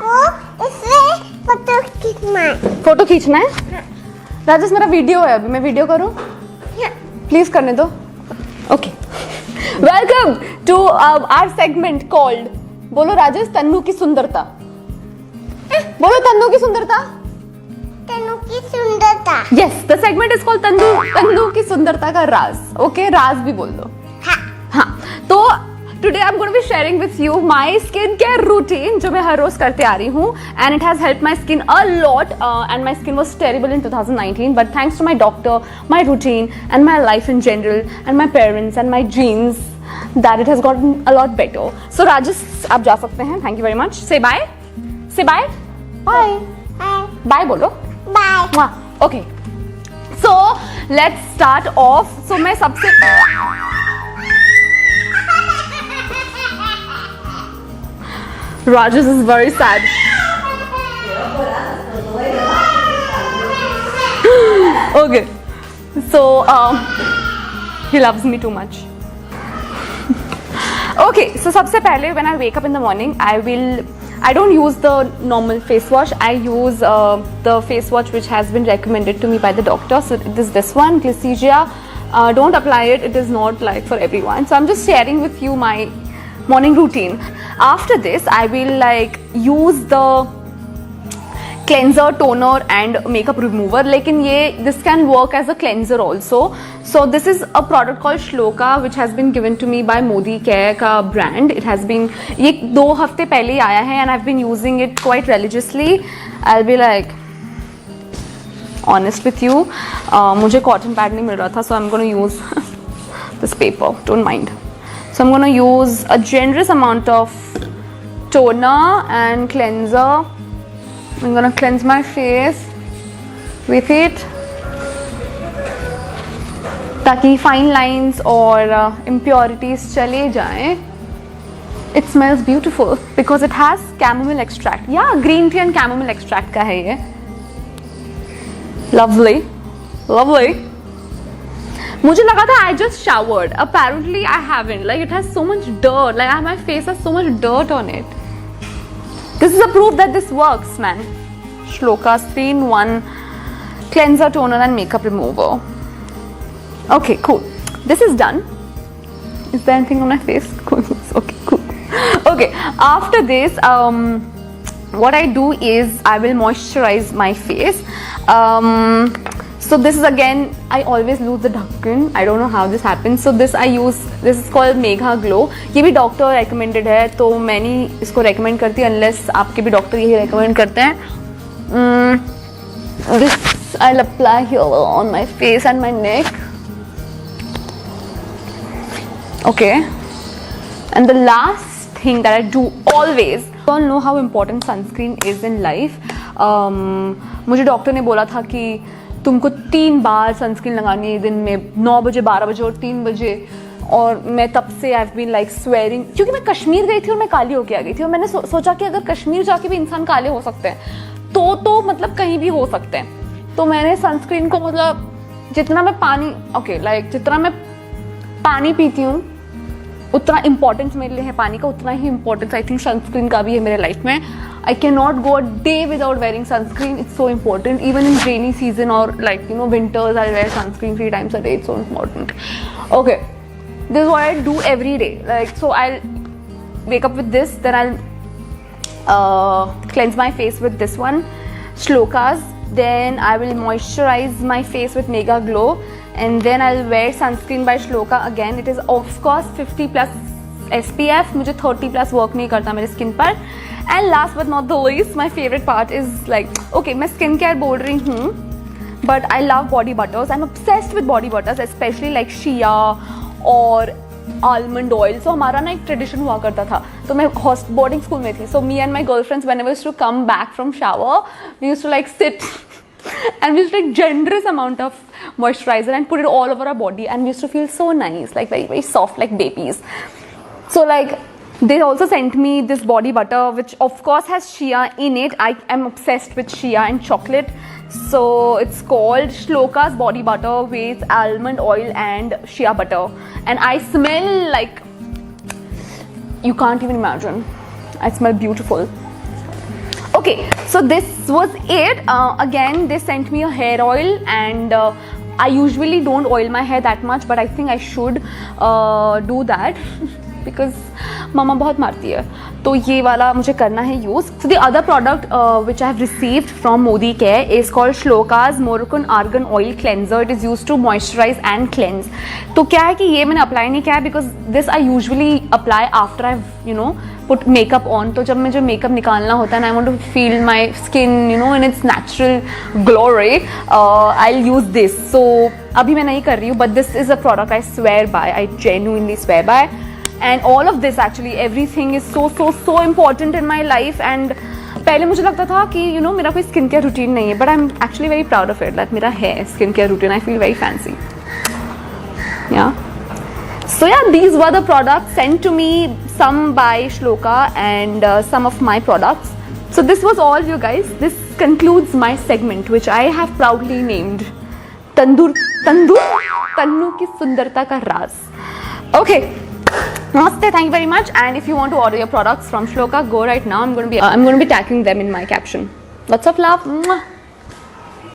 को इसमें फोटो खींचना है। फोटो खींचना है? राजेश मेरा वीडियो है, अभी मैं वीडियो करूं? प्लीज करने दो। Okay, welcome to our segment called, बोलो राजेश, तन्नू की सुंदरता। बोलो तन्नू की सुंदरता। तन्नू की सुंदरता। Yes, the segment is called Tannu की सुंदरता का राज। ओके, राज भी बोल दो। हाँ, तो today I'm going to be sharing with you my skincare routine जो मैं हर रोज करते आ रही हूँ, and it has helped my skin a lot, and my skin was terrible in 2019, but thanks to my doctor, my routine and my life in general and my parents and my genes, that it has gotten a lot better. So Rajesh, आप जा सकते हैं. Thank you very much. Say bye. Say bye. Bye. Bye बोलो. Bye. Okay. So let's start off. So मैं सबसे Rajesh is very sad. Okay, so he loves me too much. Okay, so सबसे पहले when I wake up in the morning, I don't use the normal face wash. I use the face wash which has been recommended to me by the doctor. So it is this one, Glyceria. Don't apply it. It is not like for everyone. So I'm just sharing with you my morning routine. After this, I will like use the cleanser, toner and makeup remover. लेकिन ये this can work as a cleanser also. So this is a product called Shloka which has been given to me by Modi Care का brand. It has been, ये 2 हफ्ते पहले ही आया है and I've been using it quite religiously. I'll be like honest with you. मुझे cotton pad नहीं मिल रहा था, so I'm going to use this paper. Don't mind. So I'm going to use a generous amount of toner and cleanser. I'm going to cleanse my face with it ताकि fine lines और impurities चले जाएं. It smells beautiful because it has chamomile extract. Yeah, green tea and chamomile extract का है ये. Lovely, lovely. मुझे लगा था I just showered. Apparently I haven't. Like it has so much dirt. Like my face has so much dirt on it. This is a proof that this works, man. Shloka 3-in-1 cleanser, toner and makeup remover. Okay, cool. This is done. Is there anything on my face? Cool. Okay, cool. Okay, after this, what I do is I will moisturize my face. So this is again, I always lose the dhakkan. I don't know how this happens. So this I use, this is called Megha Glow. ये भी doctor recommended है, तो मैं नहीं इसको recommend करती unless आपके भी डॉक्टर यही recommend करते हैं. This I'll apply here on my face and my neck. Okay. And the last thing that I do always, you all know how important sunscreen is in life. मुझे doctor ने बोला था कि तुमको 3 बार sunscreen लगानी है दिन में, 9 बजे, 12 बजे और 3 बजे. और मैं तब से I have been like swearing, क्योंकि मैं कश्मीर गई थी और मैं काली होके आ गई थी और मैंने सोचा कि अगर कश्मीर जाके भी इंसान काले हो सकते हैं तो मतलब कहीं भी हो सकते हैं. तो मैंने सनस्क्रीन को मतलब जितना मैं पानी जितना मैं पानी पीती हूँ उतना इम्पोर्टेंस मेरे लिए है पानी का, उतना ही इम्पोर्टेंस आई थिंक सनस्क्रीन का भी है मेरे लाइफ में. I cannot go a day without wearing sunscreen. It's so important. Even in rainy season or like winters, I'll wear sunscreen 3 times a day. It's so important. Okay, this is what I do every day. Like so, I'll wake up with this. Then I'll cleanse my face with this one, Shlokas. Then I will moisturize my face with Mega Glow, and then I'll wear sunscreen by Shloka again. It is of course 50+ SPF. मुझे 30+ work नहीं करता मेरे skin पर. And last but not the least, my favorite part is like, okay, मैं skin care बोल रही हूँ, but I love body butters. I'm obsessed with body butters, especially like Shea और almond oil. So हमारा ना एक tradition हुआ करता था, तो मैं बोर्डिंग स्कूल में थी. So me and my girlfriends, whenever we used to come back from shower, we used to like sit and we used to take generous amount of moisturizer and put it all over our body, and we used to feel so nice, like very very soft like babies. So like they also sent me this body butter which of course has Shea in it. I am obsessed with Shea and chocolate. So it's called Shloka's body butter with almond oil and Shea butter, and I smell like you can't even imagine. I smell beautiful. Okay, so this was it. Again, they sent me a hair oil, and I usually don't oil my hair that much, but I think I should do that because mama बहुत मारती है, तो ये वाला मुझे करना है use. So the other product which I have received from Modi Care is called Shloka's Moroccan Argan Oil Cleanser. It is used to moisturize and cleanse. तो क्या है कि ये मैंने अप्लाई नहीं किया है because this I usually apply after I've put makeup on. तो जब मुझे मेकअप निकालना होता है and I want to feel my skin in its natural glory, I'll use this. So अभी मैं नहीं कर रही हूँ, but this is a product I swear by. I genuinely swear by. And all of this, actually, everything is so important in my life. And पहले मुझे लगता था कि मेरा कोई स्किन केयर रूटीन नहीं है, but I'm actually very proud of it that मेरा है skin care routine. I feel very fancy. Yeah. So yeah, these were the products sent to me, some by Shloka and some of my products. So this was all, you guys. This concludes my segment, which I have proudly named Tannu की सुंदरता का राज. Okay. Namaste, thank you very much. And if you want to order your products from Shloka, go right now. I'm going to be tagging them in my caption. Lots of love. Mwah.